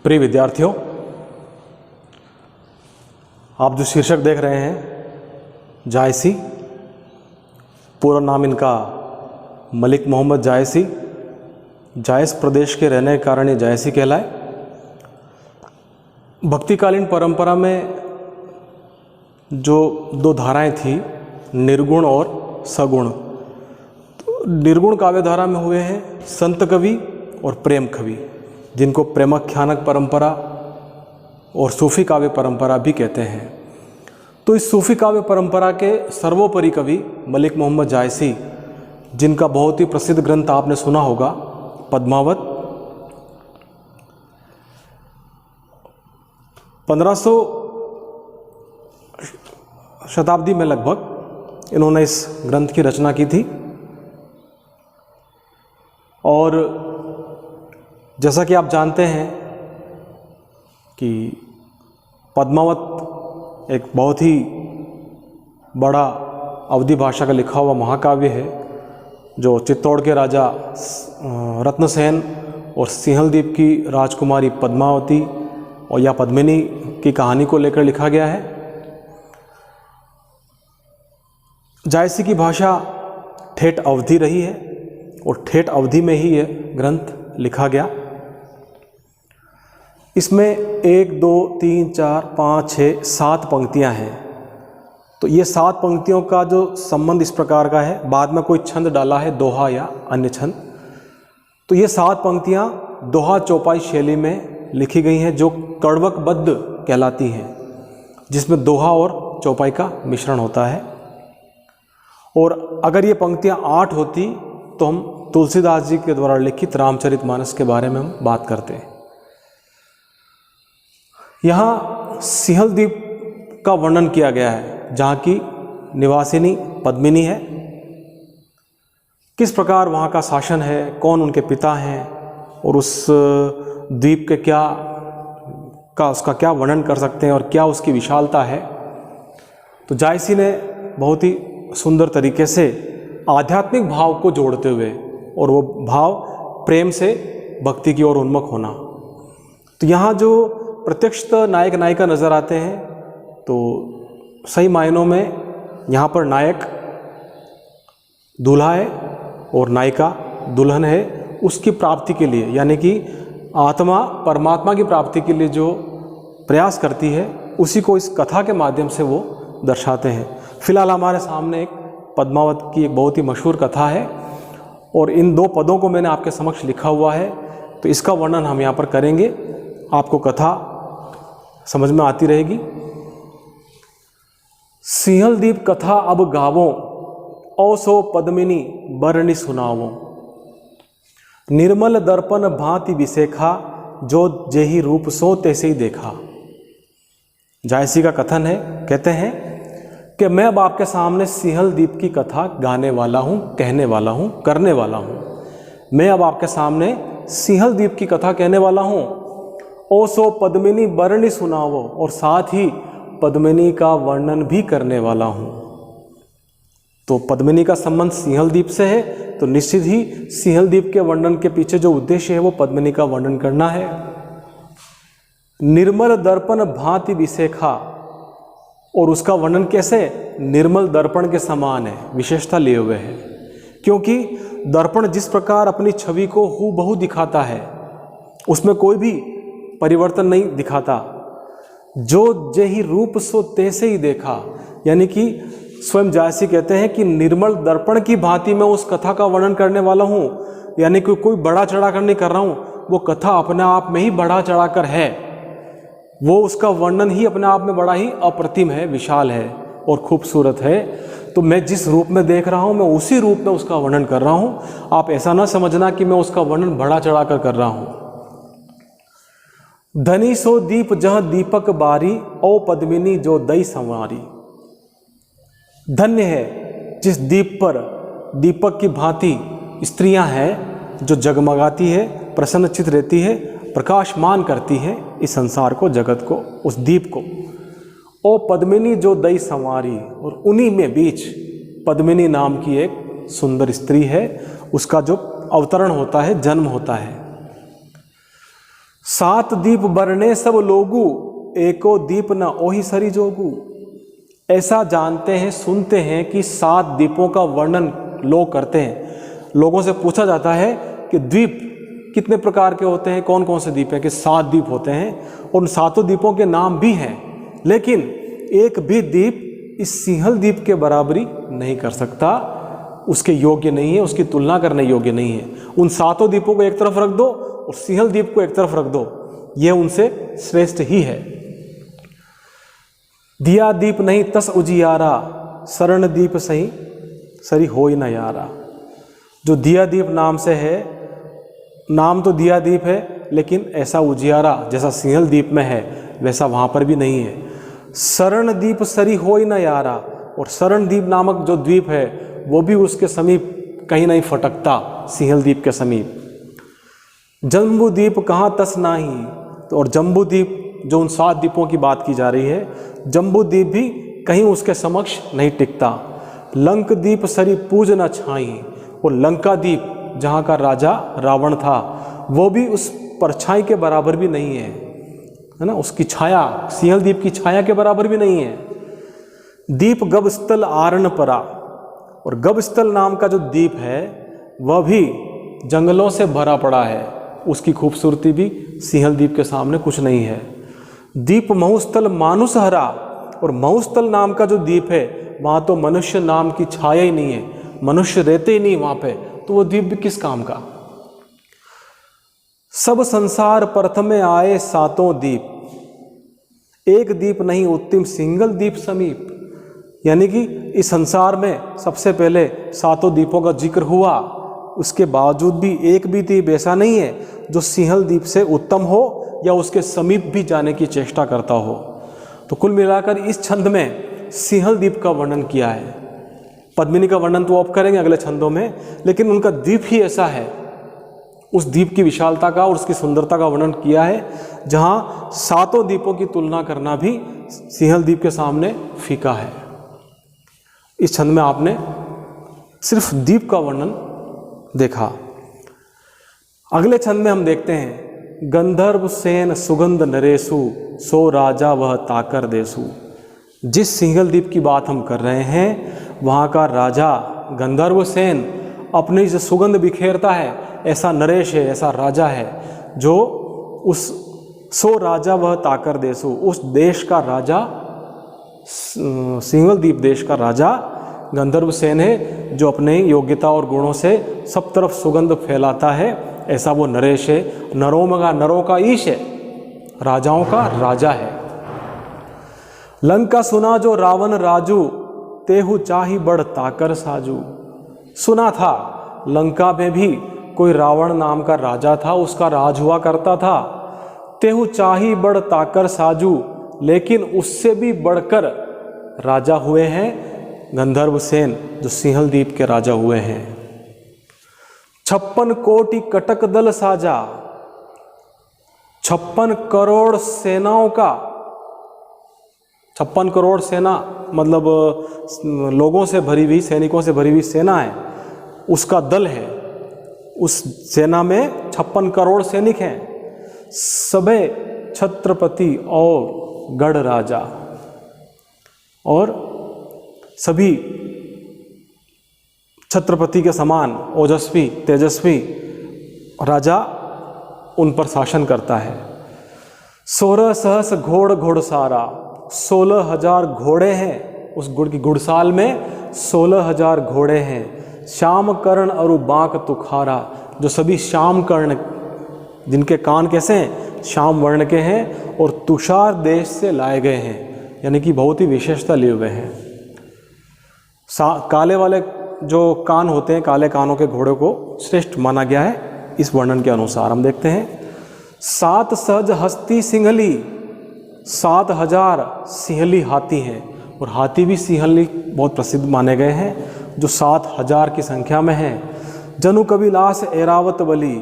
प्रिय विद्यार्थियों, आप जो शीर्षक देख रहे हैं जायसी, पूरा नाम इनका मलिक मोहम्मद जायसी, जायस प्रदेश के रहने के कारण ये जायसी कहलाए। भक्तिकालीन परंपरा में जो दो धाराएं थी, निर्गुण और सगुण, तो निर्गुण काव्य धारा में हुए हैं संत कवि और प्रेम कवि, जिनको प्रेमाख्यानक परंपरा और सूफी काव्य परंपरा भी कहते हैं। तो इस सूफी काव्य परंपरा के सर्वोपरि कवि मलिक मोहम्मद जायसी, जिनका बहुत ही प्रसिद्ध ग्रंथ आपने सुना होगा पद्मावत, 1500 शताब्दी में लगभग इन्होंने इस ग्रंथ की रचना की थी। और जैसा कि आप जानते हैं कि पद्मावत एक बहुत ही बड़ा अवधी भाषा का लिखा हुआ महाकाव्य है, जो चित्तौड़ के राजा रत्नसेन और सिंहलदीप की राजकुमारी पद्मावती और या पद्मिनी की कहानी को लेकर लिखा गया है। जायसी की भाषा ठेठ अवधी रही है और ठेठ अवधी में ही यह ग्रंथ लिखा गया। इसमें 1, 2, 3, 4, 5, 6, 7 पंक्तियां हैं। तो ये 7 पंक्तियों का जो संबंध इस प्रकार का है, बाद में कोई छंद डाला है, दोहा या अन्य छंद। तो ये 7 पंक्तियां दोहा चौपाई शैली में लिखी गई हैं, जो कड़वकबद्ध कहलाती हैं, जिसमें दोहा और चौपाई का मिश्रण होता है। और अगर ये पंक्तियां 8 होती तो हम तुलसीदास जी के द्वारा लिखित रामचरितमानस के बारे में हम बात करते हैं। यहाँ सिंहलदीप का वर्णन किया गया है, जहाँ की निवासिनी पद्मिनी है, किस प्रकार वहाँ का शासन है, कौन उनके पिता हैं और उस द्वीप के उसका क्या वर्णन कर सकते हैं और क्या उसकी विशालता है। तो जायसी ने बहुत ही सुंदर तरीके से आध्यात्मिक भाव को जोड़ते हुए, और वो भाव प्रेम से भक्ति की ओर उन्मुख होना। तो यहाँ जो प्रत्यक्षतः नायक नायिका नज़र आते हैं, तो सही मायनों में यहाँ पर नायक दूल्हा है और नायिका दुल्हन है। उसकी प्राप्ति के लिए, यानी कि आत्मा परमात्मा की प्राप्ति के लिए जो प्रयास करती है, उसी को इस कथा के माध्यम से वो दर्शाते हैं। फिलहाल हमारे सामने एक पद्मावत की एक बहुत ही मशहूर कथा है, और इन 2 पदों को मैंने आपके समक्ष लिखा हुआ है, तो इसका वर्णन हम यहाँ पर करेंगे। आपको कथा समझ में आती रहेगी। सिंहलदीप कथा अब गावों, औसो पद्मिनी बरनी सुनावों। निर्मल दर्पण भांति विसेखा, जो जेहि रूप सो तैसे ही देखा। जायसी का कथन है, कहते हैं कि मैं अब आपके सामने सिंहलदीप की कथा गाने वाला हूँ, कहने वाला हूँ, करने वाला हूँ। मैं अब आपके सामने सिंहलदीप की कथा कहने वाला हूँ। ओ सो पद्मिनी बरनी सुनावो, और साथ ही पद्मिनी का वर्णन भी करने वाला हूँ। तो पद्मिनी का संबंध सिंहलदीप से है, तो निश्चित ही सिंहलदीप के वर्णन के पीछे जो उद्देश्य है वो पद्मिनी का वर्णन करना है। निर्मल दर्पण भांति विसेखा, और उसका वर्णन कैसे? निर्मल दर्पण के समान है, विशेषता लिए हुए है, क्योंकि दर्पण जिस प्रकार अपनी छवि को हूबहू दिखाता है, उसमें कोई भी परिवर्तन नहीं दिखाता। जो जेहि रूप सो तैसे ही देखा, यानी कि स्वयं जायसी कहते हैं कि निर्मल दर्पण की भांति मैं उस कथा का वर्णन करने वाला हूँ, यानी कि कोई बढ़ा चढ़ाकर नहीं कर रहा हूँ। वो कथा अपने आप में ही बढ़ा चढ़ाकर है, वो उसका वर्णन ही अपने आप में बड़ा ही अप्रतिम है, विशाल है और खूबसूरत है। तो मैं जिस रूप में देख रहा हूँ, मैं उसी रूप में उसका वर्णन कर रहा हूँ। आप ऐसा ना समझना कि मैं उसका वर्णन बढ़ा चढ़ाकर कर रहा हूँ। धनी सो दीप जहाँ दीपक बारी, ओ पद्मिनी जो दई संवारी। धन्य है जिस दीप पर दीपक की भांति स्त्रियां हैं, जो जगमगाती है, प्रसन्नचित रहती है, प्रकाशमान करती है इस संसार को, जगत को, उस दीप को। ओ पद्मिनी जो दई संवारी, और उन्हीं में बीच पद्मिनी नाम की एक सुंदर स्त्री है, उसका जो अवतरण होता है, जन्म होता है। सात दीप बरने सब लोगू, एको दीप न ओही सरी जोगू। ऐसा जानते हैं, सुनते हैं कि 7 द्वीपों का वर्णन लोग करते हैं। लोगों से पूछा जाता है कि द्वीप कितने प्रकार के होते हैं, कौन कौन से द्वीप हैं, कि 7 द्वीप होते हैं और उन 7 द्वीपों के नाम भी हैं, लेकिन एक भी द्वीप इस सिंहल द्वीप के बराबरी नहीं कर सकता, उसके योग्य नहीं है, उसकी तुलना करने योग्य नहीं है। उन 7 द्वीपों को एक तरफ रख दो और सिंहल द्वीप को एक तरफ रख दो, यह उनसे श्रेष्ठ ही है। दिया दीप नहीं तस उजियारा, शरण दीप सही सरी होई न यारा। जो दिया दीप नाम से है, नाम तो दिया दीप है, लेकिन ऐसा उजियारा जैसा सिंहल द्वीप में है वैसा वहाँ पर भी नहीं है। शरण दीप सरी होई न यारा, और शरण द्वीप नामक जो द्वीप है वो भी उसके समीप कहीं नहीं फटकता, सिंहल द्वीप के समीप। जम्बू द्वीप कहाँ तस नाही, तो और जम्बू द्वीप जो उन 7 द्वीपों की बात की जा रही है, जम्बू द्वीप भी कहीं उसके समक्ष नहीं टिकता। लंक द्वीप सरी पूज न छाई, और लंका द्वीप जहाँ का राजा रावण था वो भी उस परछाई के बराबर भी नहीं है ना, उसकी छाया सिंहल द्वीप की छाया के बराबर भी नहीं है। दीप गबस्थल आरण परा, और गबस्थल नाम का जो द्वीप है वह भी जंगलों से भरा पड़ा है, उसकी खूबसूरती भी सिंहल द्वीप के सामने कुछ नहीं है। दीप महुस्थल मानुष हरा, और महुस्थल नाम का जो द्वीप है वहाँ तो मनुष्य नाम की छाया ही नहीं है, मनुष्य रहते ही नहीं वहाँ पे, तो वो द्वीप भी किस काम का। सब संसार प्रथमे आए 7 द्वीप, एक द्वीप नहीं उत्तम सिंगल द्वीप समीप। यानी कि इस संसार में सबसे पहले 7 द्वीपों का जिक्र हुआ, उसके बावजूद भी एक भी द्वीप ऐसा नहीं है जो सिंहल द्वीप से उत्तम हो या उसके समीप भी जाने की चेष्टा करता हो। तो कुल मिलाकर इस छंद में सिंहल द्वीप का वर्णन किया है। पद्मिनी का वर्णन तो अब करेंगे अगले छंदों में, लेकिन उनका द्वीप ही ऐसा है, उस द्वीप की विशालता का और उसकी सुंदरता का वर्णन किया है, जहाँ 7 द्वीपों की तुलना करना भी सिंहल द्वीप के सामने फीका है। इस छंद में आपने सिर्फ द्वीप का वर्णन देखा। अगले छंद में हम देखते हैं, गंधर्व सेन सुगंध नरेशु, सो राजा वह ताकर देसु। जिस सिंहल द्वीप की बात हम कर रहे हैं वहाँ का राजा गंधर्व सेन अपनी जो सुगंध बिखेरता है, ऐसा नरेश है, ऐसा राजा है जो उस सो राजा वह ताकर देसु, उस देश का राजा, सिंहल द्वीप देश का राजा गंधर्व सेन है, जो अपने योग्यता और गुणों से सब तरफ सुगंध फैलाता है, ऐसा वो नरेश है। नरों का ईश है, राजाओं का राजा है। लंका सुना जो रावण राजू, तेहु चाही बड़ ताकर साजू। सुना था लंका में भी कोई रावण नाम का राजा था, उसका राज हुआ करता था। तेहु चाही बड़ ताकर साजू, लेकिन उससे भी बढ़कर राजा हुए हैं गंधर्व सेन, जो सिंहल द्वीप के राजा हुए हैं। 56 कोटि कटक दल साजा, 56 करोड़ सेनाओं का, 56 करोड़ सेना मतलब लोगों से भरी हुई, सैनिकों से भरी हुई सेना है, उसका दल है। उस सेना में 56 करोड़ सैनिक हैं, सबे छत्रपति और गढ़ राजा, और सभी छत्रपति के समान ओजस्वी तेजस्वी राजा उन पर शासन करता है। 16 सहस घोड़ घोड़सारा, 16,000 घोड़े हैं, उस गुड़ की घुड़साल में 16,000 घोड़े हैं। श्याम कर्ण और बांक तुखारा, जो सभी श्याम कर्ण, जिनके कान कैसे हैं, श्याम वर्ण के हैं और तुषार देश से लाए गए हैं, यानी कि बहुत ही विशेषता लिए हुए हैं। काले वाले जो कान होते हैं, काले कानों के घोड़े को श्रेष्ठ माना गया है इस वर्णन के अनुसार। हम देखते हैं 7 सहज हस्ती सिंहली, 7,000 सिंहली हाथी हैं, और हाथी भी सिंहली बहुत प्रसिद्ध माने गए हैं, जो 7,000 की संख्या में हैं। जनु कबीलास ऐरावत बली,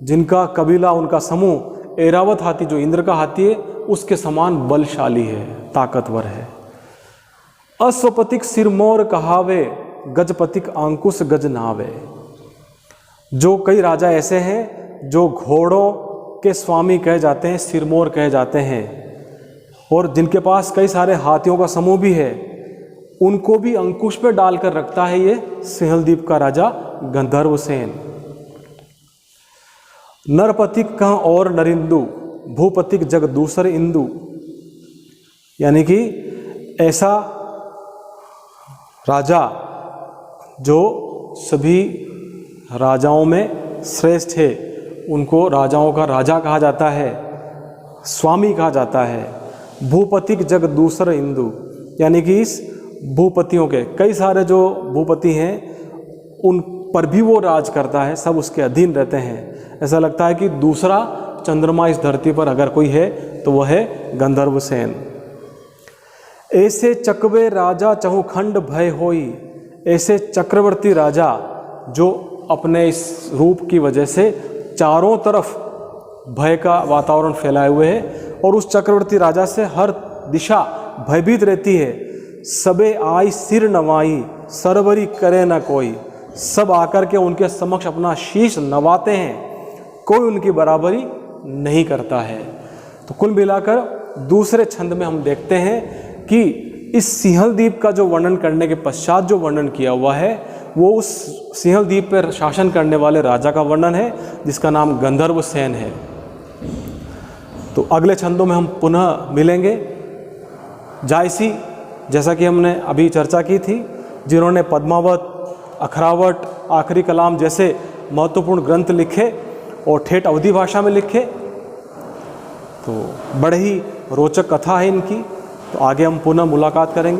जिनका कबीला, उनका समूह ऐरावत हाथी, जो इंद्र का हाथी है, उसके समान बलशाली है, ताकतवर है। अश्वपतिक सिरमौर कहावे, गजपतिक अंकुश गज नावे। जो कई राजा ऐसे हैं जो घोड़ों के स्वामी कहे जाते हैं, सिरमौर कहे जाते हैं, और जिनके पास कई सारे हाथियों का समूह भी है, उनको भी अंकुश पे डालकर रखता है ये सिंहलदीप का राजा गंधर्वसेन। नरपतिक कह और नरिंदु, भूपतिक जग दूसर इंदु, यानी कि ऐसा राजा जो सभी राजाओं में श्रेष्ठ है, उनको राजाओं का राजा कहा जाता है, स्वामी कहा जाता है। भूपतिक जग दूसर इंदु, यानी कि इस भूपतियों के कई सारे जो भूपति हैं उन पर भी वो राज करता है, सब उसके अधीन रहते हैं। ऐसा लगता है कि दूसरा चंद्रमा इस धरती पर अगर कोई है तो वह है गंधर्वसेन। ऐसे चकवे राजा चहुखंड भय होई, ऐसे चक्रवर्ती राजा जो अपने इस रूप की वजह से चारों तरफ भय का वातावरण फैलाए हुए है और उस चक्रवर्ती राजा से हर दिशा भयभीत रहती है। सबे आई सिर नवाई, सरवरी करे न कोई, सब आकर के उनके समक्ष अपना शीश नवाते हैं, कोई उनकी बराबरी नहीं करता है। तो कुल मिलाकर दूसरे छंद में हम देखते हैं कि इस सिंहलदीप का जो वर्णन करने के पश्चात जो वर्णन किया हुआ है वो उस सिंहलदीप पर शासन करने वाले राजा का वर्णन है जिसका नाम गंधर्वसेन है। तो अगले छंदों में हम पुनः मिलेंगे। जायसी, जैसा कि हमने अभी चर्चा की थी, जिन्होंने पद्मावत, अखरावट, आखिरी कलाम जैसे महत्वपूर्ण ग्रंथ लिखे और ठेठ अवधी भाषा में लिखे, तो बड़े ही रोचक कथा है इनकी। तो आगे हम पुनः मुलाकात करेंगे।